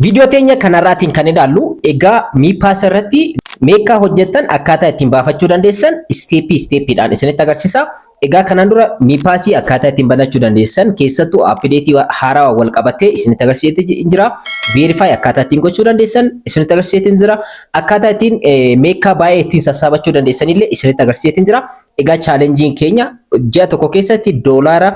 Viidiyoo teenya kanarraatiin kan ilaallu egaa miipaas irratti meeqa hojjettan akkaataa ittiin baafachuu dandeessan isteeppiidhaan isinitti agarsiisa. Egaa kanaan dura miipaasii akkaataa ittiin banachuu dandeessan keessattuu appideetii haarawaa wal qabatee isinitti agarsiisee jira. Veerifaayi akkaataa ittiin gochuu dandeessan isinitti agarsiisee jira. Akkaataa ittiin meeqa baay'ee ittiin sassaabachuu dandeessan illee isinitti agarsiisee jira. Egaa chaalenjiin keenya ji'a tokko keessatti doolaara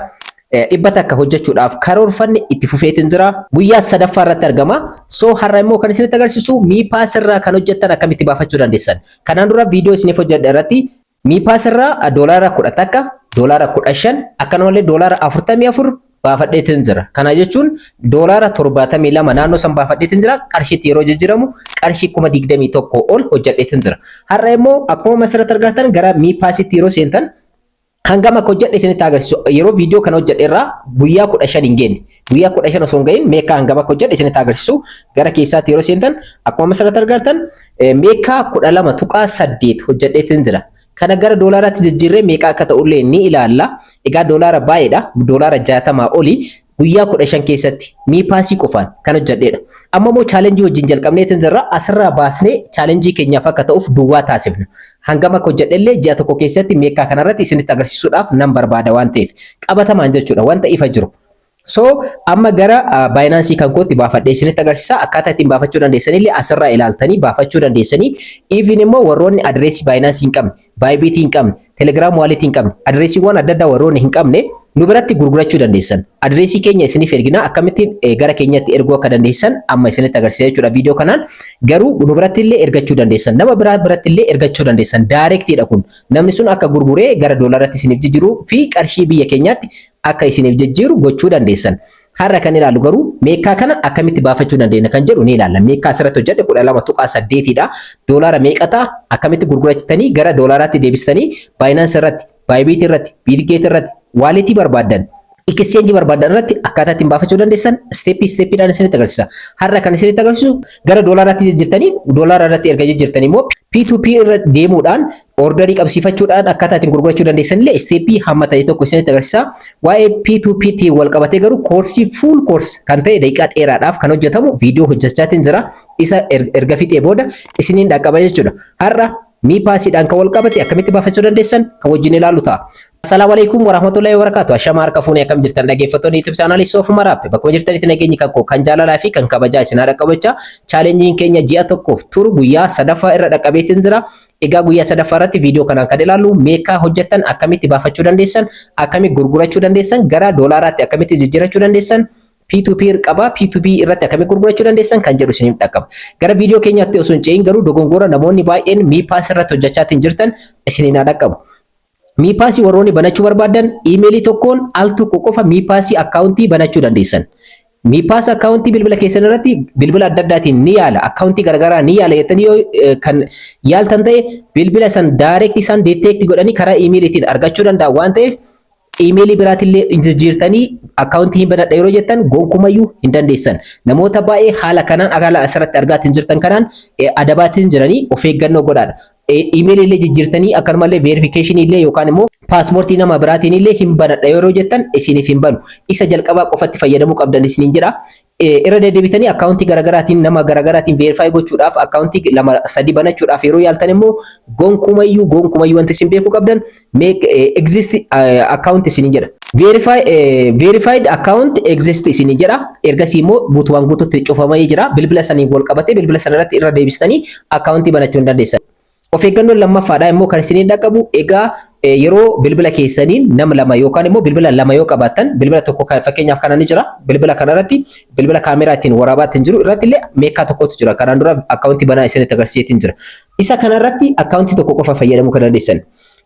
dhibba takka hojjechuudhaaf karoorfanne itti fufeetiin jira. Guyyaa sadaffaa irratti argama. So har'a immoo kan isinitti agarsiisu miipaas irraa kan hojjettan akkamitti baafachuu dandeessan. Kanaan dura viidiyoo isiniif hojjedhe irratti miipaas irraa doolaara 10 takka, doolaara 15 akkanumallee doolaara 44 baafadheetiin jira. Kana jechuun doolaara 72 naannoo san baafadheetiin jira. Qarshiitti yeroo jijjiiramu qarshii 21,000 ol hojjedheetiin jira. Har'a immoo akkuma asirratti argattan gara miipaasitti yeroo seentan hangam akka hojjedhe isinitti agarsiisu. Yeroo viidiyoo kana hojjedhe irraa guyyaa 15 hin geenye. Guyyaa 15 osoo hin gahin meeqa hangam akka hojjedhe isinitti agarsiisu. Gara keessaatti yeroo seentan akkuma asirratti argattan meeqa 12.8 hojjedheetiin jira. Kana gara doolaaraatti jijjiirree meeqa akka ta'ullee ni ilaalla. Egaa doolaara baay'eedha. Doolaara 60 oli guyyaa 15 keessatti miipaasii qofaan kan hojjedheedha. Amma immoo chaalenjii wajjin jalqabneetiin jirra. Asirraa baasnee chaalenjii keenyaaf akka ta'uuf duwwaa taasifna. Hangam akka hojjedhellee ji'a tokko keessatti meeqa kanarratti isinitti agarsiisuudhaaf nan barbaada waan ta'eef qabatamaan jechuudha wanta ifa jiru. So amma gara Binance kan kootti baafadhee isinitti agarsiisa. Akkaataa ittiin baafachuu dandeessanillee asirraa ilaaltanii baafachuu dandeessanii. Even immoo warroonni adreesii Binance hin qabne, Bybit hin qabne, Telegram wallet hin qabne, adreesiiwwan adda addaa warroonni hin qabne nu biratti gurgurachuu dandeessan. Adreesii keenya isiniif ergina akkamittiin gara keenyatti erguu akka dandeessan amma isinitti agarsiisa jechuudha viidiyoo kanaan. Garuu nu biratti illee ergachuu dandeessan. Nama biraa biratti illee ergachuu dandeessan. Daayirektiidha kun. Namni sun akka gurguree gara doolaaratti isiniif jijjiiruu fi qarshii biyya keenyaatti akka isiniif jijjiiru gochuu dandeessan. Har'a kan ilaallu garuu meeqa kana akkamitti baafachuu dandeenya kan jedhu ni ilaalla. Meeqa asirratti hojjedhe 12.8dha. Doolaara meeqa ta'a? Akkamitti gurguratanii gara doolaaraatti deebistanii Binance irratti, Bybit irratti, Bitget irratti, walletii barbaaddan, exchange barbaadan irratti akkaataa ittiin baafachuu dandeessan steeppiidhaan isinitti agarsiisa. Har'a kan isinitti agarsiisu gara doolaaraatti jijjiirtanii doolaara irratti erga jijjiirtanii immoo P2P irra deemuudhaan orderii qabsiifachuudhaan akkaataa ittiin gurgurachuu dandeessan illee steeppii hamma ta'e tokko isinitti agarsiisa. Waa'ee P2P wal qabatee garuu koorsii full course kan ta'e daqiiqaa dheeraadhaaf kan hojjetamu viidiyoo hojjechaatiin jira. Isa erga fixee booda isiniin dhaqqaba jechuudha. Har'a miipaasiidhaan kan wal qabate akkamitti baafachuu dandeessan kan wajjin ilaallu ta'a. Assalamu alaikum warahmatullahi wabarakatuh. Ashama harka fuunee akkam jirtan dhaggeeffattoonni YouTube channel Soofuma Raappe bakka jirtanitti nageenyi kan jaalalaa fi kan kabajaa isin dhaqqabachaa chaalenjiin keenya ji'a tokkoof turu guyyaa sadaffaa irra dhaqqabeetiin jira. Egaa guyyaa sadaffaa irratti viidiyoo kanaan kan ilaallu meeqa hojjettan akkamitti baafachuu dandeessan, akkamitti gurgurachuu dandeessan, gara doolaaraatti akkamitti jijjiirachuu dandeessan, P2P qaba P2P irratti akkamitti gurgurachuu dandeessan kan jedhu isiniif dhaqqaba. Gara viidiyoo keenyaatti osoo hin ce'in garuu dogongora namoonni baay'een miipaas irratti hojjechaatiin jirtan isiniin dhaqqabu. Miipaasii warroonni banachuu barbaadan iimeelii tokkoon al tokko qofa miipaasii akkaawuntii banachuu dandeessan. Miipaas akkaawuntii bilbila keessan irratti bilbila adda addaatiin ni yaala. Akkaawuntii garaagaraa ni yaala jettanii kan yaaltan ta'e bilbila san daayirektii isaan deeteektii godhanii karaa iimeeliitiin argachuu danda'a waan ta'eef iimeelii biraatillee jijjiirtanii akkaawuntii hin banadha yeroo jettan gonkumayyuu hin dandeessan. Namoota baay'ee haala kanaan haala asirratti argaatiin jirtan kanaan adabaatiin jiranii of eeggannoo godhaadha. Iimeelii illee jijjiirtanii akkanumallee veerifikeeshinii illee yookaan immoo paaspoortii nama biraatiin illee hin banadha yeroo jettan isiniif hin banu. Isa jalqabaa qofatti fayyadamuu qabdan isiniin jedha. Irra deddeebitanii akkaawuntii garaagaraatiin nama garaagaraatiin veerifaayi gochuudhaaf akkaawuntii 2-3 banachuudhaaf yeroo yaaltan immoo gonkumayyuu wanti isin beekuu qabdan exist account isiniin jedha. Verified account exist isiniin jedha. Ergasii immoo guutumaan guutuutti cufamee jira. Bilbila saniin wal qabatee bilbila sanarratti irra deebistanii akkaawuntii banachuu hin dandeessan. Of eeggannoon lammaffaadha immoo kan isiniin dhaqqabu egaa yeroo bilbila keessaniin nama lama yookaan immoo bilbila lama yoo qabaattan bilbila tokko fakkeenyaaf kana ni jira. Bilbila kanarratti bilbila kaameraa ittiin waraabaatiin jiru irratti illee meeqa tokkotu jira. Kanaan dura akkaawuntii banaa isinitti agarsiiseetiin jira. Isa kanarratti akkaawuntii tokko qofa fayyadamuu kan dandeessan.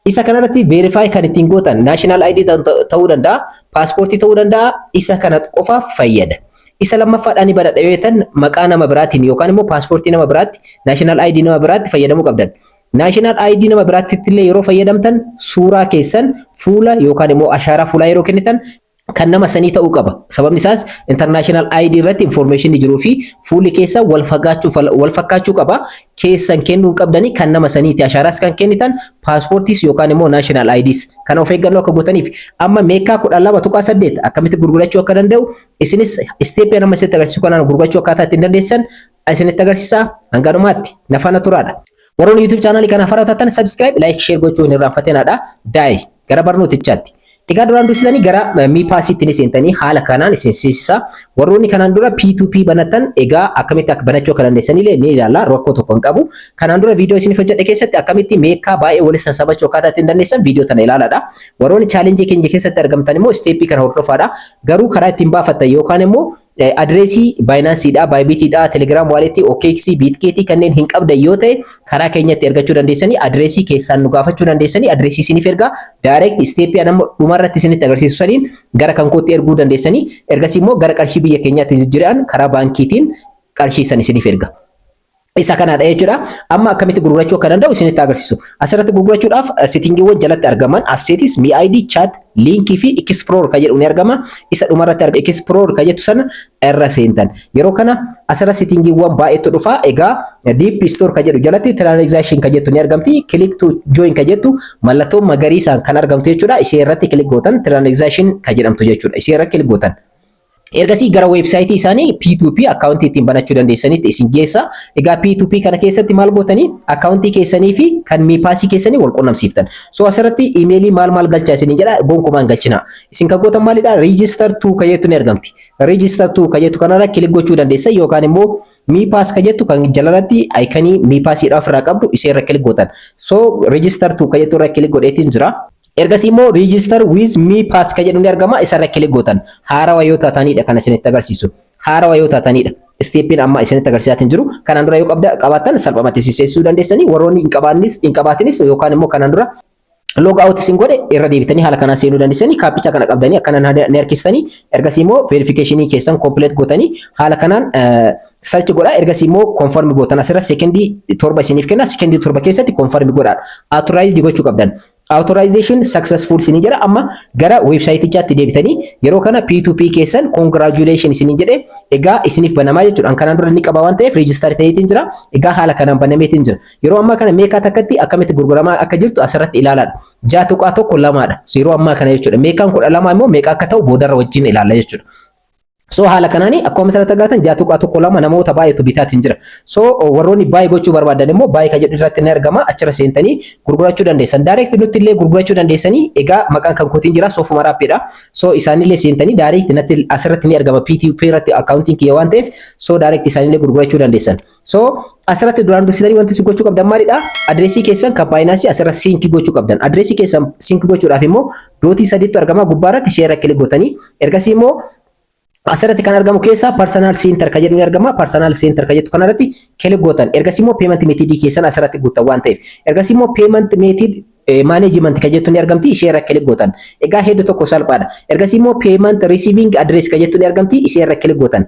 Isa kanarratti verify kan ittiin gootan national ID ta'uu danda'a, paaspoortii ta'uu danda'a. Isa kana qofa fayyada. Isa lammaffaadhaan banadha yoo jettan maqaa nama biraatiin yookaan immoo paaspoortii nama biraatti, national ID nama biraatti fayyadamuu qabdan. National ID nama biraatti illee yeroo fayyadamtan suuraa keessan fuula yookaan immoo ashaaraa fuulaa yeroo kennitan kan nama sanii ta'uu qaba. Sababni isaas international ID irratti information jiruu fi fuulli keessa wal fakkaachuu qaba. Keessan kennuu qabdanii kan nama saniiti. Ashaaraas kan kennitan paaspoortiis yookaan immoo national IDs kana of eeggannoo akka gootaniif. Amma meekaa 12.8 akkamitti gurgurachuu akka danda'u isinis isteepii nama isinitti agarsiisu kanaan gurgurachuu akkaataa ittiin dandeessan isinitti agarsiisa. Hanga dhumaatti na faana turaadha. Warroonni YouTube channelii kana haaraa taatan subscribe, like, share gochuu hin irraanfatinaa. Daa'e gara barnootichaatti. Egaa duraan dursitanii gara miipaasiitti ni seentanii haala kanaan isin seensisa. Warroonni kanaan dura P2P banatan egaa akkamitti akka banachuu akka dandeessan illee ni ilaalla. Rakkoo tokko hin qabu. Kanaan dura viidiyoo isin hojjedhe keessatti akkamitti meekaa baay'ee waliin sassabachuu akkaataa ittiin dandeessan viidiyoo tana ilaalaadha. Warroonni chaalenjii keenya keessatti argamtan immoo isteeppii kana hordofaadha. Garuu karaa ittiin baafattan yookaan immoo adreesii Binanceedha, Bybitidha, Telegram walletii, OKX, Bitget kanneen hin qabdan yoo ta'e karaa keenyatti ergachuu dandeessanii adreesii keessaan nu gaafachuu dandeessanii adreesii isiniif ergaa direct isteeppii nama dhumarratti isinitti agarsiisu saniin gara kan kootti erguu dandeessanii ergasii immoo gara qarshii biyya keenyaatti jijjiiraan karaa baankiitiin qarshii san isiniif erga. Isa kanaadha jechuudha. Amma akkamitti gurgurachuu akka danda'u isinitti agarsiisu. Asirratti gurgurachuudhaaf settingiiwwan jalatti argaman assets, MID, chat, linkii fi explore kan jedhu ni argama. Isa dhumarratti argamu explore kan jettu sana irra seentan. Yeroo kana asirratti settingiiwwan baay'eetu dhufa. Egaa deep store kan jedhu jalatti transaction kan jettu ni argamti. Click to join kan jettu mallattoo magariisaan kan argamtu jechuudha. Ishee irratti click gootan transaction kan jedhamtu jechuudha. Ishee irratti click gootan. Ergasii gara websaayitii isaanii P2P akkaawuntii ittiin banachuu dandeessanitti isin geessa. Egaa P2P kana keessatti maal gootanii akkaawuntii keessanii fi kan miipaasii keessanii wal qunnamsiiftan. So asirratti iimeelii maal galchaa isin jedha gonkumaan galchina. Isin kan gootan maalidha? Register to kan jettu ni argamti. Register to kan jettu kanarra kilik gochuu dandeessa yookaan immoo miipaas kan jettu kan jalarratti aayikanii miipaasiidhaaf irraa qabdu ishee irra kilik gootan. So register to kan jettu irra kilik godheetiin jira. Ergasii immoo register with miipaas kan jedhu ni argama. Isarra kilik gootan. Haarawaa yoo taatanidha kan isinitti agarsiisu. Haarawaa yoo taatanidha. Isteeppiin amma isinitti agarsiisaa jiru. Kanaan dura yoo qabaattan salphumatti seensisuu dandeessanii. Warroonni hin qabaatinis yookaan immoo kanaan dura log out isin godhe irra deebitanii haala kanaan seenuu dandeessanii. Kaapicha kana qabdanii akkanaan ni harkistanii. Ergasii immoo verificationii keessan complete gootanii haala kanaan search godhaa. Ergasii immoo confirm gootan. Asirra sekendii 7 isiniif kenna. Sekendii 7 keessatti confirm godhaa. Authorized gochuu qabdan. Authorization successful isin jedha. Amma gara websaayitichaatti deebitanii yeroo kana P2P keessan congratulations isin jedhe egaa isiniif banamaa jechuudha. Kanaan dura inni qaba waan ta'eef register ta'eetiin jira. Egaa haala kanaan banameetiin jira. Yeroo ammaa kana meekaa takkatti akkamitti gurguramaa akka jirtu asirratti ilaalaadha. 6.1 yeroo ammaa kana jechuudha. Meekaan 12 immoo meeqa akka ta'u boodarra wajjin ilaalla jechuudha. So haala kanaani akkuma asirratti argatan 6.2 namoota baay'eetu bitaatiin jira. So warroonni baay'ee gochuu barbaadan immoo baay'ee kan jedhu irratti ni argama. Achirra seentanii gurgurachuu dandeessan. Direct nutti illee gurgurachuu dandeessanii. Egaa maqaan kan kootiin jira Soofuma Raappiidha. So isaanillee seentanii direct natti asirratti ni argama. P2P irratti accounting kiyya waan ta'eef so direct isaanillee gurgurachuu dandeessan. So asirratti duraan dursitanii wanti isin gochuu qabdan maalidha? Adreesii keessan kan Binance asirra sync gochuu qabdan. Adreesii keessan sync gochuudhaaf immoo dootii sadiitu argama gubbaarratti ishee irra kilik gootanii ergasii immoo asirratti kan argamu keessa personal center kan jedhu ni argama. Personal center kan jettu kanarratti kilik gootan. Ergasii immoo payment method keessan asirratti guutan waan ta'eef. Ergasii immoo payment method management kan jettu ni argamti. Ishee irra kilik gootan. Egaa hedduu tokko salphaadha. Ergasii immoo payment receiving address kan jettu ni argamti. Ishee irra kilik gootan.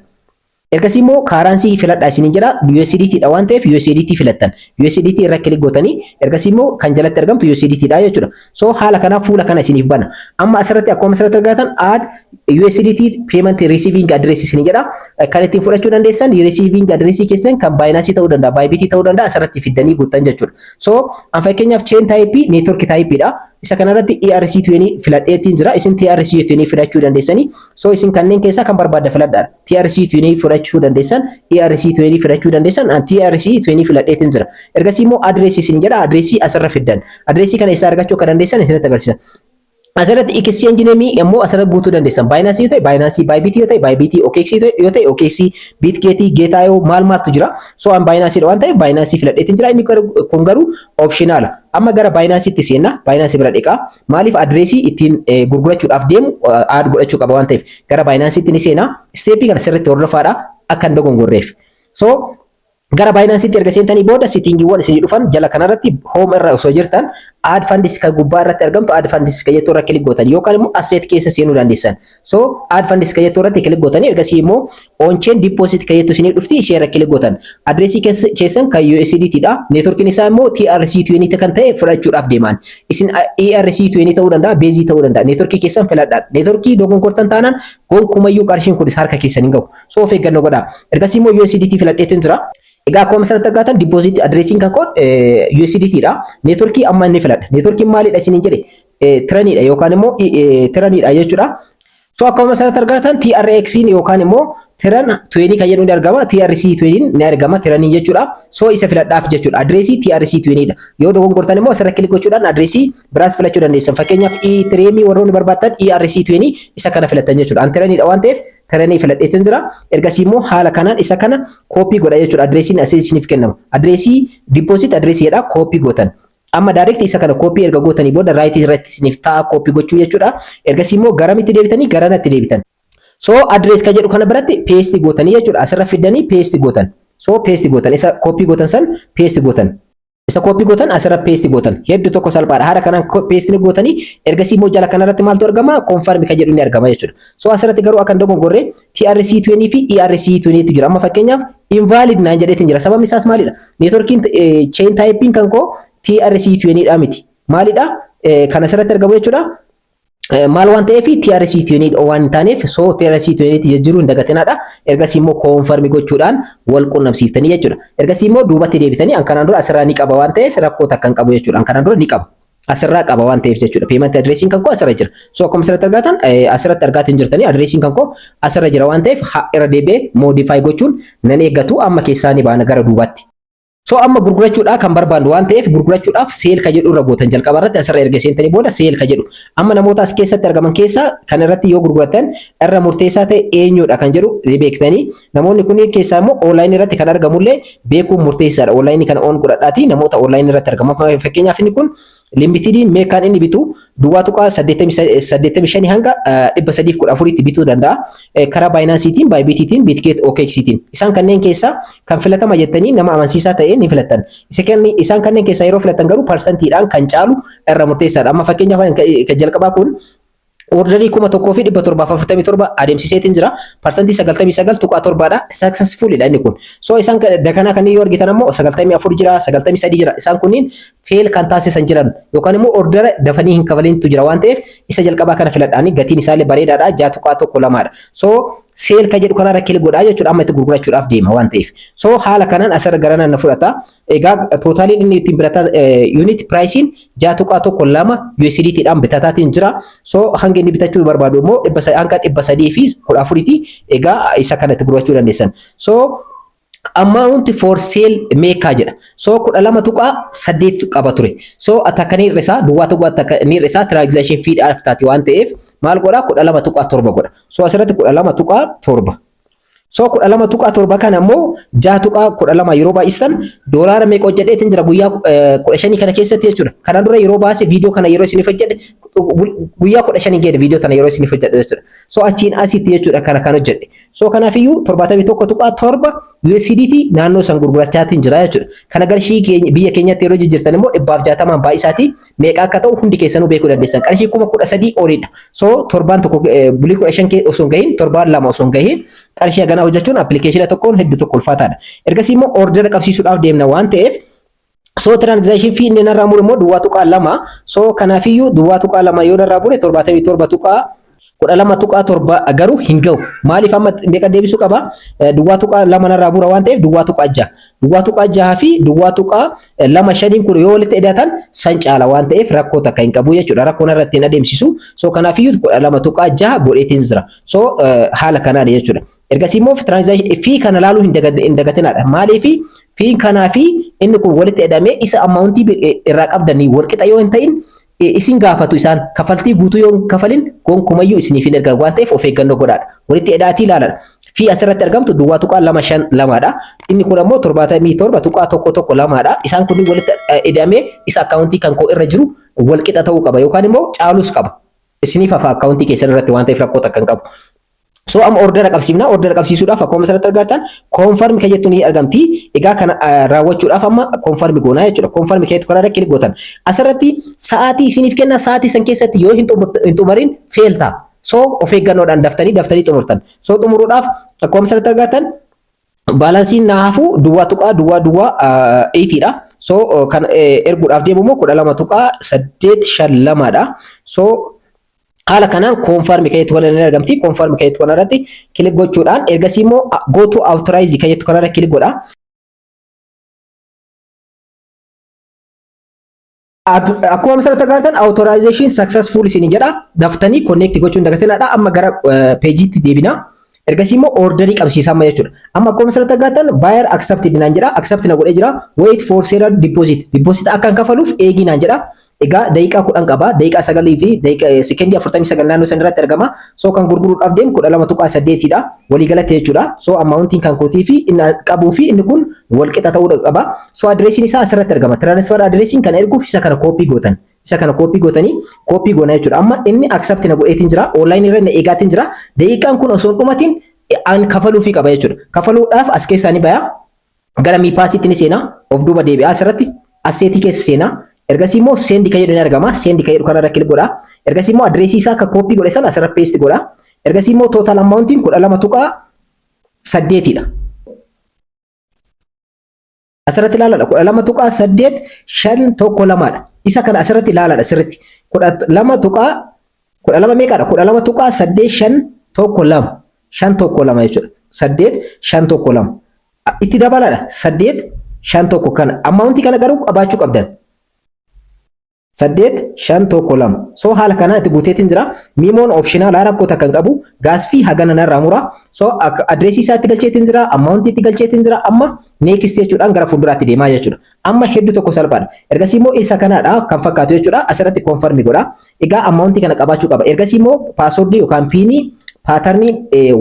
Ergasii immoo currency filadhaa isin jira. USDT dha waan ta'eef USDT filattan. USDT irra kilik gootanii ergasii immoo kan jalatti argamtu USDT dha jechuudha. So haala kanaaf fuula kana isiniif bana. Amma asirratti akkuma asirratti argatan add USDT payment receiving address isin jedha. Kan ittiin fudhachuu dandeessan receiving address keessan kan Binance ta'uu danda'a, Bybit ta'uu danda'a asirratti fiddanii guutan jechuudha. So an fakkeenyaaf chain type network type dha. Isa kanarratti ERC20 filadheetiin jira. Isin TRC20 fudhachuu dandeessanii. So isin kanneen keessaa kan barbaadda filadhaa. TRC20 fudhachuu dandeessan, ERC20 fudhachuu dandeessan, TRC20 filadheetiin jira. Ergasii immoo address isin jedha. Addressii asirra fiddan. Addressii kana eessaa argachuu akka dandeessan isinitti agarsiisa. Asirratti exchange name immoo asirratti guutuu dandeessan. Binance yoo ta'e Binance, Bybit yoo ta'e Bybit, OKX yoo ta'e OKX, Bitget, Getayo maaltu jira. So an Binance dha waan ta'eef Binance filadheetiin jira. Inni kun garuu optionaala. Amma gara Binancetti seenna. Binance bira dhiqaa. Maaliif addressii ittiin gurgurachuudhaaf deemu add godhachuu qaba waan ta'eef gara Binancetti ni seenaa. Steepii kana sirriitti hordofaadha akka hin dogongorreef. So Gara Binancetti erga seentanii booda settingiiwwan isin dhufan jala kanarratti home irra osoo jirtan add funds ka gubbaa irratti argamtu add funds ka jettuu irra kilik gootanii yookaan immoo asset keessa seenuu dandeessan. So add funds ka jettuu irratti kilik gootanii ergasii immoo on chain deposit ka jettu isinii dhufti ishee irra kilik gootan. Adreesii keessan kan USDT dha. Neetworkiin isaa immoo TRC20 kan ta'e fudhachuudhaaf deeman. Isin ERC20 ta'uu danda'a, Base ta'uu danda'a. Neetworkii keessan filadhaa. Neetworkii dogonkortan taanaan gonkumayyuu qarshiin kun harka keessan hin gahu. So of eeggannoo godhaa. Ergasii immoo USDT filadheetiin jira. Egaa akkuma asirratti argatan deposit addressiin kan kun USDT dha. Neetworkii amma inni filadha. Neetworkiin maalidha isiniin jedhe? Tiraniidha yookaan immoo tiraniidha jechuudha. So akkuma asirratti argatan TRX yookaan immoo tiran 20 kan jedhu ni argama. TRC 20 ni argama tiranii jechuudha. So isa filadhaaf jechuudha. Addressii TRC 20 dha. Yoo dogongortan immoo asirra kilik gochuudhaan addressii biraas filachuu dandeessan. Fakkeenyaaf Ethereum warroonni barbaaddan ERC 20 isa kana filatan jechuudha. An tiraniidha waan ta'eef tiranii filadheetu jira. Ergasii immoo haala kanaan isa kana koopii godha jechuudha. Addressiin asii isiniif kennamu. Addressii deposit addressiidha koopii gootan. Amma direct isa kana koopii erga gootanii booda right irratti isiniif ta'a koopii gochuu jechuudha. Ergasii immoo garamitti deebitanii garanatti deebitan. So address ka jedhu kana biratti paste gootanii jechuudha. Asirra fidanii paste gootan. So paste gootan isa koopii gootan san paste gootan. Isa koopii gootan asirra paste gootan. Hedduu tokko salphaadha. Haala kanaan paste gootanii ergasii immoo jala kanarratti maaltu argama? Confirm ka jedhu ni argama jechuudha. So asirratti garuu akka dogongorre TRC20 fi ERC20 tu jira. Amma fakkeenyaaf invalid naan jedheetiin jira. Sababni isaas maalidha? Neetworkiin chain typing kan koo TRC20 dha miti. Maalidha? Kan asirratti argamu jechuudha. Maal waan ta'eef TRC20 waan taaneef so TRC20 jijjiiruu hin dagatinaadha. Ergasii immoo confirm gochuudhaan wal qunnamsiiftanii jechuudha. Ergasii immoo duubatti deebitanii an kanaan dura asirraa ni qaba waan ta'eef rakkoo takka hin qabu jechuudha. An kanaan dura ni qaba. Asirraa qaba waan ta'eef jechuudha. Payment addressiin kan koo asirra jira. So akkuma asirratti argatan asirratti argaatiin jirtanii addressiin kan koo asirra jira waan ta'eef irra deebi'ee modify gochuun nan eeggatu amma keessaa ni baana gara duubatti. So amma gurgurachuudhaaf kan barbaandu waan ta'eef gurgurachuudhaaf seel ka jedhu irra gootan jalqaba irratti asirra erga seentanii booda seel ka jedhu. Amma namoota as keessatti argaman keessaa kan irratti yoo gurguratan irra murteessaa ta'e eenyudha kan jedhu beektanii namoonni kunniin keessaa immoo online irratti kan argamullee beekuun murteessaadha. Online kana on godhadhaati namoota online irratti argaman fakkeenyaaf inni kun limitediin meeqaan inni bitu duwwaa tuqaa 85 hanga 314 tti bituu danda'a. Karaa Binancetiin, Bybittiin, Bitget, OKXtiin. Isaan kanneen keessaa kan filatama jettanii nama amansiisaa ta'e ni filatan. Isaan kanneen keessaa yeroo filatan garuu parsantiidhaan kan caalu irra murteessaadha. Amma fakkeenyaaf kan jalqabaa kun orderii 1747 adeemsiseetiin jira. Parsantii 99.7 dha. Successful dha inni kun. So isaan dakanaa kan yoo argitan ammoo 94 jira, 93 jira. Isaan kunniin fail kan taasisan jiran yookaan immoo ordera dafanii hin kafalintu jira waan ta'eef isa jalqabaa kana filadhaanii gatiin isaallee bareedaadha. 6.12 dha. So seel ka jedhu kanarra kilik godhaa jechuudha. Amma itti gurgurachuudhaaf deema waan ta'eef. So haala kanaan asirra garanaan na fudhata. Egaa tootaaliin inni ittiin bitataa unit pricing 6.12 USDT dhaan bitataatiin jira. So hanga inni bitachuu barbaadu immoo hanga 314 ti. Egaa isa kanatti gurgurachuu dandeessan. So amount for sale meeqa jedha. So 12.8 qaba ture. So atakanii irraa duwwaa tokko atakanii irraa transaction fee dhaaf taati waan ta'eef maal godha 12.7 godha. So asirratti 12.7. So 12.7 kana ammoo 6.12 yeroo baay'isan doolaara meeqa hojjedheetiin jira guyyaa 15 kana keessatti jechuudha. Kana dura yeroo baase viidiyoo kana yeroo isin hojjedhe guyyaa 15 geedde viidiyoo tana yeroo isin hojjedhe jechuudha. So achiin asitti jechuudha kana kan hojjedhe. So kanaafiyyuu 71.7 USDT naannoo san gurgurachaatiin jira jechuudha. Kana qarshii biyya keenyatti yeroo jijjiirtan immoo 160 baay'isaati meeqa akka ta'u hundi keessanuu beekuu dandeessan. Qarshii 13,000 oliidha. So torbaan tokko bulii 15 osoo hin gahin torbaan lama osoo hin gahin qarshii hagana hojjechuun appilikeeshina tokkoon hedduu tokko ulfaataadha. Ergasii immoo ordera qabsiisuudhaaf deemna waan ta'eef so transaction fee inni narraa mure immoo duwwaa tuqaa 2. So kanaafiyyuu duwwaa tuqaa 2 yoo narraa mure 12.7 garuu hin gahu. Maaliif amma meeqa deebisuu qaba? Duwwaa tuqaa 2 narraa mura waan ta'eef duwwaa tuqaa 6. Duwwaa tuqaa 6 fi duwwaa tuqaa 2 kun yoo walitti hidhatan san caala waan ta'eef rakkoo takka hin qabu jechuudha. Rakkoo narratti hin adeemsisu. So kanaafiyyuu 2.6 godheetiin jira. So haala kanaadha jechuudha. Ergasii immoo transaction fee kana laaluu hin dagatinaadha. Maaliif fee kanaa fi inni kun walitti hidhamee isa ammauntii irraa qabdanii walqixa yoo hin ta'in isin gaafatu isaan kafaltii guutuu yoo kafalin gonkumayyuu isiniif hin ergan waan ta'eef of eeggannoo godhaadha. Walitti hidhaatii ilaaladha. Fii asirratti argamtu duwwaa tuqaa 252dha. Inni kun ammoo 77.12dha. Isaan kun walitti hidhamee isa akkaawuntii kan koo irra jiru walqixa ta'uu qaba yookaan immoo caalus qaba. Isiniif afa akkaawuntii keessan irratti waan ta'eef rakkoo takka hin qabu. So am order qabsiifna order qabsiisuudhaaf akkuma asirratti argattan confirm kan jettu ni argamti. Egaa kana raawwachuudhaaf amma confirm goonaa jechuudha. Confirm kan jettu kana irratti kilik gootan. Asirratti sa'aatii isiniif kenna sa'aatii san keessatti yoo hin xumurin fail ta'a. So of eeggannoodhaan daftanii xumurtan. So xumuruudhaaf akkuma asirratti argattan baalaansiin naafu duwwaa tuqaa duwwaa 8 dha. So kan erguudhaaf deemu immoo 12.852 dha. So haala kanaan confirm kan jettu kana argamti. Confirm kan jettu kana irratti kilik gochuudhaan ergasii immoo go to authorize kan jettu kana irratti kilik godha. Akkuma asirratti argattan authorization successful isin jedha. Daftanii connect gochuun dagatinaadha. Amma gara peejiitti deebina. Ergasii immoo orderii qabsiisaa amma jechuudha. Amma akkuma asirratti argattan buyer accepted naan jedha. Accept na godhee jira. Wait for seller deposit. Deposit akka hin kafaluuf eegi naan jedha. Egaa daqiiqaa 10 qaba. Daqiiqaa 9 fi sekendii 49 naannoo san irratti argama. So kan gurguruudhaaf deemu 12.8 dha. Waliigalatti jechuudha. So ammauntiin kan kootii fi inni qabuu fi inni kun wal qixa ta'uu qaba. So adreesiin isaa asirratti argama. Transfer adreesiin kana erguuf isa kana copy gootan. Isa kana copy gootanii copy goona jechuudha. Amma inni accept na godheetiin jira. Online irra na eegaatiin jira. Daqiiqaan kun osoo dhumatiin an kafaluu fi qaba jechuudha. Kafaluudhaaf as keessaa ni baya. Gara miipaasiitti ni seena. Of duuba deebi'a asirratti asseetii keessa seena. Ergasii immoo sendi kan jedhu ni argama. Sendi kan jedhu kana irra kilik godha. Ergasii immoo adreesii isaa akka copy godhe sana asirra paste godha. Ergasii immoo total amountiin 12.8 dha. Asirratti ilaaladha 12.8 512 dha. Isa kana asirratti ilaaladha sirritti 12 meeqadha 12.8 512 512 jechuudha. 8 512 itti dabaladha 8 51 kana amountii kana garuu qabaachuu qabdan. 852 so haala kana itti guuteetiin jira. Mimoon optional rakkoota kan qabu gaasfii hagana narraa mura. So adreesii isaa itti galcheetiin jira. Amountii itti galcheetiin jira. Amma next jechuudhaan gara fuulduraatti deemaa jechuudha. Amma hedduu tokko salphaadha. Ergasii immoo isa kanaadha kan fakkaatu jechuudha. Asirratti confirm godha. Egaa amountii kana qabaachuu qaba. Ergasii immoo password yookaan pinii patternii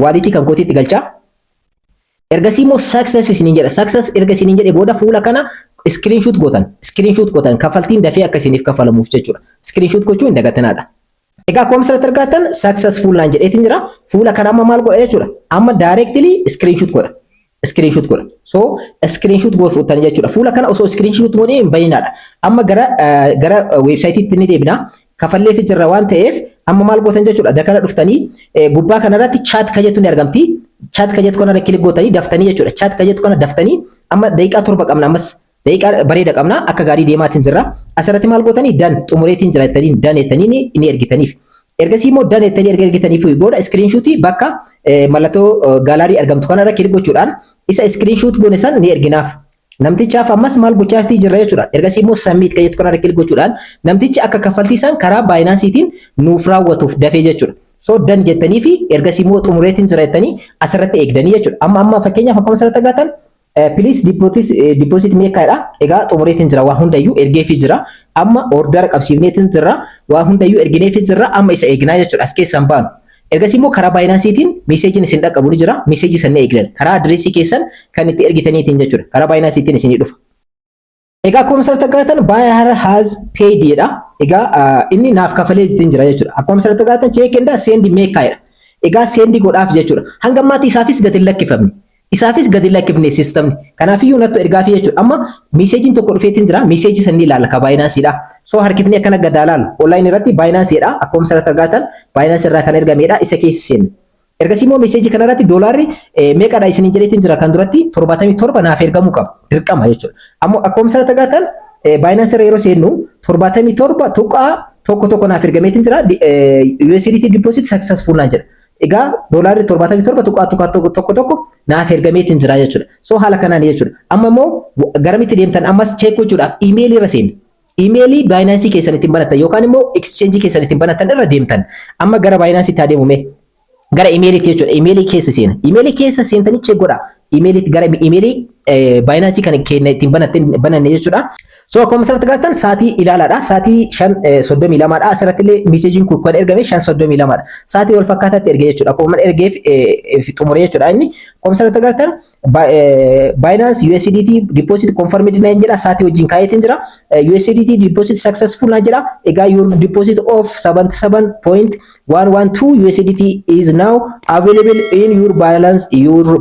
waalitii kan kootiitti galcha. Ergasii immoo success isiniin jedha. Success erga isiniin jedhe booda fuula kana screenshot gootan kafaltiin dafee akka isiniif kafalamuuf jechuudha. Screenshot gochuu hin dagatinaadha. Egaa akkuma asirratti argattan successful naan jedheetiin jira. Fuula kana amma maal godha jechuudha. Amma directly screenshot godha. So screenshot gootan jechuudha. Fuula kana osoo screenshot goonee hin bayinaadha. Amma gara websaayiitiitti ni deebina. Kafallee fi jirra waan ta'eef amma maal gootan jechuudha. Dakana dhuftanii gubbaa kanarratti chat kan jettu ni argamti. Chat kan jettu kana kilik gootanii daftanii jechuudha. Chat kan jettu kana daftanii amma daqiiqaa 7 qabna ammas daqiiqaa bareeda qabna akka gaarii deemaatiin jirra. Asirratti maal gootanii dan xumureetiin jira jettanii dan jettanii ni ergitaniif. Ergasii immoo dan jettanii ergitaniif booda screenshotii bakka mallattoo gaalaarii argamtu kanarra kilik gochuudhaan isa screenshot goone san ni erginaaf. Namtichaaf ammas maal gochaaftii jirra jechuudha. Ergasii immoo submit kan jettu kanarra kilik gochuudhaan namtichi akka kaffaltii san karaa Binance'itiin nuuf raawwatuuf dafee jechuudha. So dan jettanii fi ergasii immoo xumureetiin jira jettanii asirratti eegdanii jechuudha. Amma fakkeenyaaf akkuma asirratti argatan please deposit meeqaadha. Egaa xumureetiin jira waa hundayyuu ergeefii jira. Amma order qabsiifneetiin jira waa hundayyuu ergineefii jira. Amma isa eegnaa jechuudha as keessan baanu. Ergasii immoo karaa Binance'itiin meeseejiin isin dhaqqabu ni jira. Meeseejii sana eegdan karaa adreesii keessan kan itti ergitaniitiin jechuudha. Karaa Binance'itiin isinii dhufa. Egaa akkuma asirratti argatan buyer has paid jedha. Egaa inni naaf kafalee jira jechuudha. Akkuma asirratti argatan check and send meeqaadha. Egaa send godhaaf jechuudha. Hanga ammaatti isaafis gadi lakkifamne. Isaafis gadi lakkifne systemni. Kanaafiyyuu nattu ergaafii jechuudha. Amma meeseejiin tokko dhufeetiin jira. Meeseejii sanni ilaalla ka Binance'dha. So harkifni akkana gadaa laalu. Online irratti Binance'dha. Akkuma asirratti argatan Binance irraa kan ergamedha. Isa keessa seenna. Ergasii immoo meeseejii kanarratti doolaarri meeqadha isiniin jedheetiin jira kan duratti 77 naaf ergamuu qaba. Dirqama jechuudha. Ammoo akkuma asirratti argatan Binance irra yeroo seennu 77 tuqaa tokko naaf ergameetiin jira. USDT deposit successful naan jedha. Egaa doolaarri 77 tuqaa tokko naaf ergameetiin jira jechuudha. So haala kanaan jechuudha. Amma immoo garamitti deemtan ammas check gochuudhaaf email irra seenna. Emailii Binance keessan ittiin banatan yookaan immoo exchange keessan ittiin banatan irra deemtan. Amma gara Binance itti adeemume. Gara emailii jechuudha. Emailii keessa seena. Emailii keessa seentanii check godha. Emailii gara emailii Binance kan kenna ittiin bananne jechuudha. So akkuma asirratti agartan sa'aatii ilaalaadha. Sa'aatii 5:32dha. Asirratti illee meeseejiin kun kan ergame 5:32dha. Sa'aatii wal fakkaataatti ergee jechuudha. Akkuma ergeef xumuree jechuudha inni. Akkuma asirratti agartan Binance USDT deposit confirmed na jedha. Sa'aatii wajjin kaayetiin jira. USDT deposit successful na jedha. Egaa your deposit of 77.112 USDT is now available in your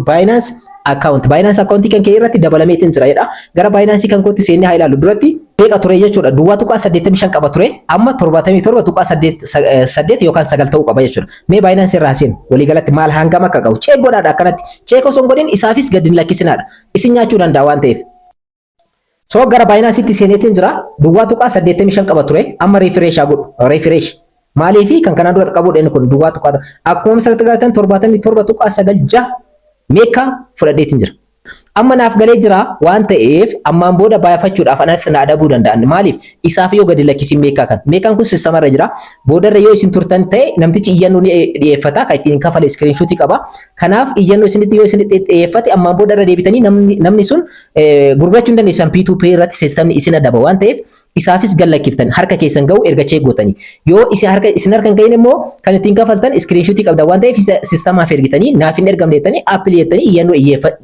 Binance account. Binance account kan kee irratti dabalameetiin jira jedha. Gara Binance kan kootti seennee haa ilaallu duratti meeqa ture jechuudha. Duwwaa tuqaa 85 qaba ture. Amma 77 tuqaa 8 yookaan 9 ta'uu qaba jechuudha. Mee Binance irraa seen walii galatti maal hangam akka qabu cheek godhaadha akkanatti. Cheek osoo hin godhin isaafis gadi hin lakkisinaadha. Isin nyaachuu danda'a waan ta'eef. So gara Binance itti seeneetiin jira. Duwwaa tuqaa 85 qaba ture. Amma refresh godhu. Refresh. Maaliifi kan kanaan dura qabuudha inni kun duwwaa tuqaa akkuma misirratti agartan 77 tuqaa 9 meeqa fudhadheetiin jira. Amma naaf galee jira waan ta'eef ammaan booda baay'afachuudhaaf anas na adabuu danda'an. Maaliif? Isaaf yoo gadi lakkisiin meeqaa kan. Meeqaan kun sisteemarra jira. Boodarra yoo isin turtan ta'e namtichi iyyannoo ni dhiyeeffata. Kan ittiin kafale screenshot qaba. Kanaaf iyyannoo isinitti yoo isin dhiyeeffate ammaan boodarra deebitanii namni sun gurgurachuu hin dandeessan P2P irratti sisteemni isin adaba waan ta'eef isaafis gad lakkiftan harka keessan ga'u erga cheek gootanii. Yoo isin harka hin ga'in immoo kan ittiin kafaltan screenshot qabda waan ta'eef sisteemaaf ergitanii naaf hin ergamne jettanii aappilii jettanii iyyannoo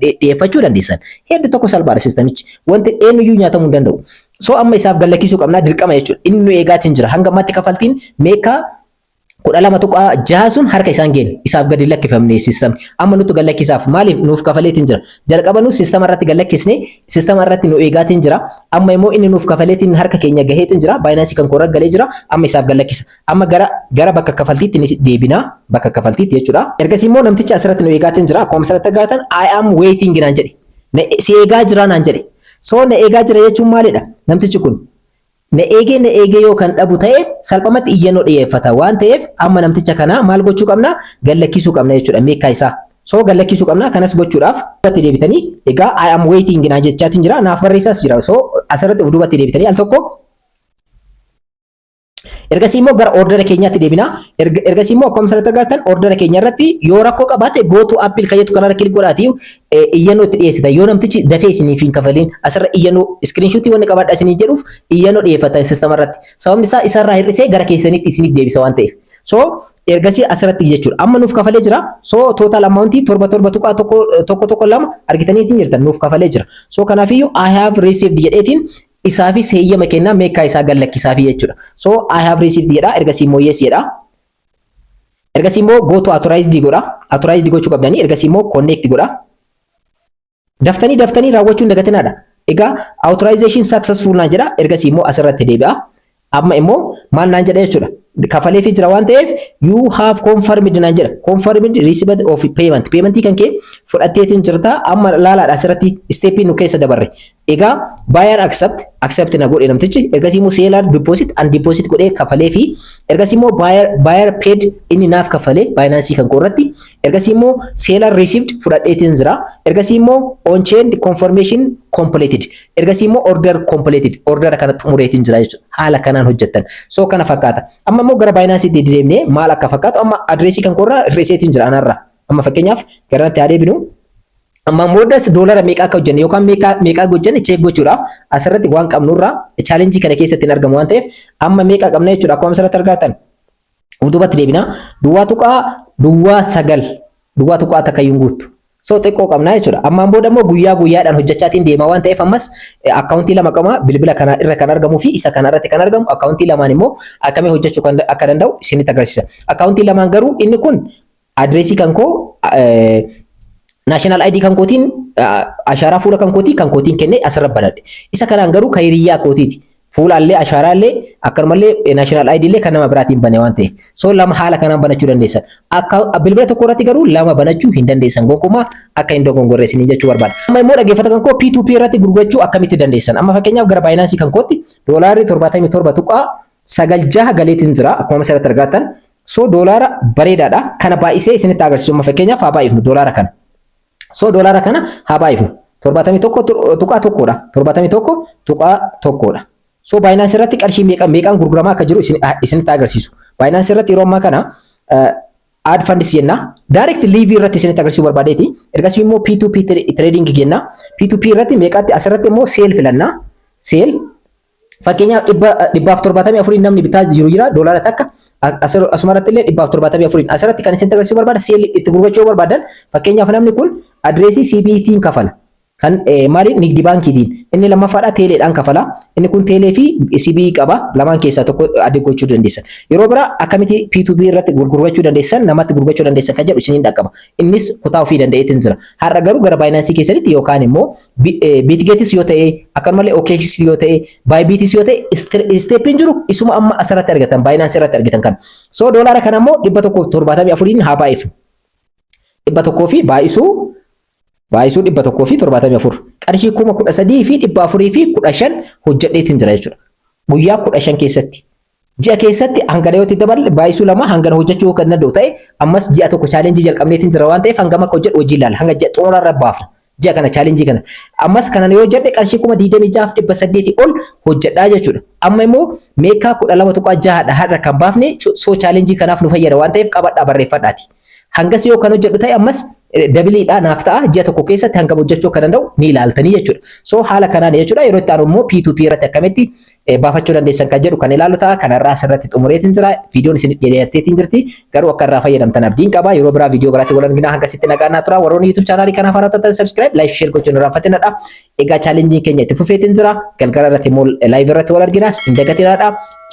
dhiyeeffachuu dandeessan. Hedduu tokko salphaadha sisteemichi. Wanti eenyuyyuu nyaatamuu hin danda'u. So amma isaaf gad lakkisuu qabnaa dirqama jechuudha. Inni nu eegaatiin jira. Hanga ammaatti kafaltiin meeqa 12.6 sun harka isaan geenne isaaf gadi lakkifamne sisteemni. Amma nutti gad lakkisaaf maaliif nuuf kafaleetiin jira. Jalqaba nu sisteema irratti gad lakkisne sisteema irratti nu eegaatiin jira. Amma immoo inni nuuf kafaleetiin harka keenya gaheetiin jira. Binance kan koorra galee jira. Amma isaaf gad lakkisa. Amma gara bakka kafaltiitti ni deebina. Bakka kafaltiitti jechuudha. Ergasii immoo namtichi asirratti nu eegaatiin jira. Akkuma asirratti argatan I am waiting naan jedhe. Si eegaa jira naan jedhe. So na eegaa jira jechuun maalidha? Namtichi kun na eegee yoo kan dhabu ta'e salphumatti iyyannoo dhiyeeffata waan ta'eef amma namticha kana maal gochuu qabna? Gad lakkisuu qabna jechuudha meeqa isaa. So gad lakkisuu qabna kanas gochuudhaaf duubatti deebitanii egaa I am waiting naan jechaatiin jira naaf barreessaas jira. So asirratti of duubatti deebitanii al tokko ergasii immoo gara ordera keenyaatti deebina. Ergasii immoo akkuma asirratti agartan ordera keenya irratti yoo rakkoo qabaate gootu appil kayyatu kanarra kilik godhaatii iyyannoo itti dhiyeessita. Yoo namtichi dafee isiniif hin kafaliin asirra iyyannoo screenshot wanni qabaadha isiniif jedhuuf iyyannoo dhiyeeffatan sisteema irratti. Sababni isaa isarraa hir'isee gara keessanitti isiniif deebisa waan ta'eef. So ergasii asirratti jechuudha. Amma nuuf kafalee jira. So total amount 7.1 argitaniitiin jirtan nuuf kafalee jira. So kanaafiyyuu I have received jedheetiin isaafi seeyyama kennaa meeqa isaa gad lakkisaafi jechuudha. So I have received jedha ergasii immoo yes jedha. Ergasii immoo go to authorized godha. Authorized gochuu qabdanii ergasii immoo connect godha. Daftanii raawwachuun dagatinaadha. Egaa authorization successful naan jedha ergasii immoo asirratti deebi'a. Amma immoo maal naan jedha jechuudha. Kafaleefi jira waan ta'eef you have confirmed naan jedha. Confirmed receipt of payment. Paymentii kan kee fudhatteetiin jirta. Amma laalaadha asirratti steepii nu keessa dabarre. Egaa buyer accept na godhe namtichi ergasii immoo seller deposit and deposit godhee kafalee fi ergasii immoo buyer paid inni naaf kafalee Binance kan koorratti ergasii immoo seller received fudhadheetiin jira ergasii immoo on chain confirmation completed ergasii immoo order completed order kana xumureetiin jira jechuudha haala kanaan hojjettan so kana fakkaata amma immoo gara Binance itti deemnee maal akka fakkaatu amma adreesii kan koorraa reseetiin jira anarra amma fakkeenyaaf garanti haa deebinu amma moodas doolara meeqa akka hojjenne yookaan meeqa hojjenne check gochuudhaaf asirratti waan qabnurraa challenge kana keessatti hin argamu waan ta'eef amma meeqa qabna jechuudha akkuma asirratti argattan duubatti deebina duwwaa tuqaa takka yunguuttu so xiqqoo qabna jechuudha ammaan booda immoo guyyaadhaan hojjechaatiin deema waan ta'eef ammas akkaawuntii lama qaba bilbila kana irra kan argamuu fi isa kana irratti kan argamu akkaawuntii lamaan immoo akkamii hojjechuu akka danda'u isinitti agarsiisa akkaawuntii lamaan garuu inni kun adreesii kan koo National ID kan kootiin ashaaraa fuula kan kootiin kennee asirra banadhe. Isa kanaan garuu kan hiriyaa kootiiti. Fuulaallee ashaaraallee akkanumallee National ID illee kan nama biraatiin bane waan ta'eef. So lama haala kanaan banachuu dandeessan. Akka bilbila tokko irratti garuu lama banachuu hin dandeessan. Gonkumaa akka hin dogongorre isiniin jechuu barbaada. Amma immoo dhaggeeffata kan koo P2P irratti gurgurachuu akkamitti dandeessan. Amma fakkeenyaaf gara Binance kan kootti doolaarri 77.9 galeetiin jira akkuma asirratti argattan. So doolaara bareedaadha. Kana baay'isee isinitti agarsiisu. Amma fakkeenyaaf haa baay'ifnu doolaara kana. So doolaara kana haa baay'ifnu 71.1 so Binance irratti qarshii meeqaan gurguramaa akka jiru isinitti agarsiisu Binance irratti yeroo ammaa kana add funds jenna direct leave irratti isinitti agarsiisuu barbaadeeti ergasii immoo P2P trading jenna P2P irratti meeqaatti asirratti immoo sale filanna sale Fakkeenyaaf 174 namni bitaa jiru jira doolaara takka asumarratti illee 174 asirratti kan isin agarsiisuu barbaada seelii itti gurgurachuu barbaadan fakkeenyaaf namni kun adreesii CBT'n kafala. Kan maaliin nigdi baankiitiin inni lammaffaadha teeleedhaan kafala inni kun teelee fi CBE qaba lamaan keessaa tokko adda gochuu dandeessan yeroo biraa akkamitti P2P irratti gurgurachuu dandeessan namatti gurgurachuu dandeessan kan jedhu isiniin dhaqqaba innis kutaa ofii danda'eetiin jira har'a garuu gara Binance keessatti yookaan immoo Bitgetis yoo ta'e akkanumallee OKX yoo ta'e Bybitis yoo ta'e steppiin jiru isuma amma asirratti argatan Binance irratti argatan kan so doolaara kana immoo 174 haa baay'ifu 100 fi baay'isuu 174 qarshii 13,000 fi 415 hojjedheetiin jira jechuudha. Guyyaa 15 keessatti. Ji'a keessatti hangana yoo daballe baay'isuu lama hangana hojjechuu kan danda'u ta'e ammas ji'a tokko challenge jalqabneetiin jira waan ta'eef hangama akka hojjedhu hojii ilaala. Hanga ji'a xumurarra baafna. Ji'a kana challenge kana. Ammas kana yoo hojjedhe qarshii 26,800 ol hojjedhaa jechuudha. Amma immoo meekaa 12.6 har'a kan baafne so challenge kanaaf nu fayyada waan ta'eef qabadhaa barreeffadhaati. Hangas yoo kan hojjedhu ta'e ammas dabiliidha naaf ta'a ji'a tokko keessatti hanga hojjechuu kan danda'u ni ilaaltanii jechuudha. So haala kanaan jechuudha yeroo itti aanu immoo P2P irratti akkamitti baafachuu dandeessan kan jedhu kan ilaalu ta'a kanarraa asirratti xumureetiin jira viidiyoon isin dhiyeesseetiin jirti garuu akka irraa fayyadamtan abdiin qaba yeroo biraa viidiyoo biraatti wal argina hangasitti nagaan tura warroonni YouTube chaanaalii kanaaf haaraa ta'an subscribe like share gochuun irraanfatinadha. Egaa challenge keenya itti fufeetiin jira galgala irratti immoo live irratti wal argina hin dagatinadha.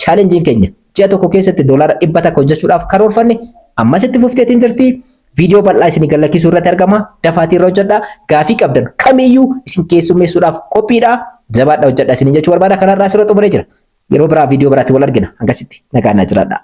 Challenge keenya ji'a tokko keessatti doolaara 100 hojjechuudhaaf karoorfanne ammas itti fufteetiin jirti. Video bal'aa isin gallachiisuu irratti argama. Dafaatii irra hojjedhaa. Gaafii qabdan kamiyyuu isin keessummeessuudhaaf qophiidha. Jabaadhaa hojjedhaa isin jechuu barbaada. Kanarraa asirratti xumuree jira. Yeroo biraa video biraatti wal argina. Hangasitti nagaan jiraadhaa.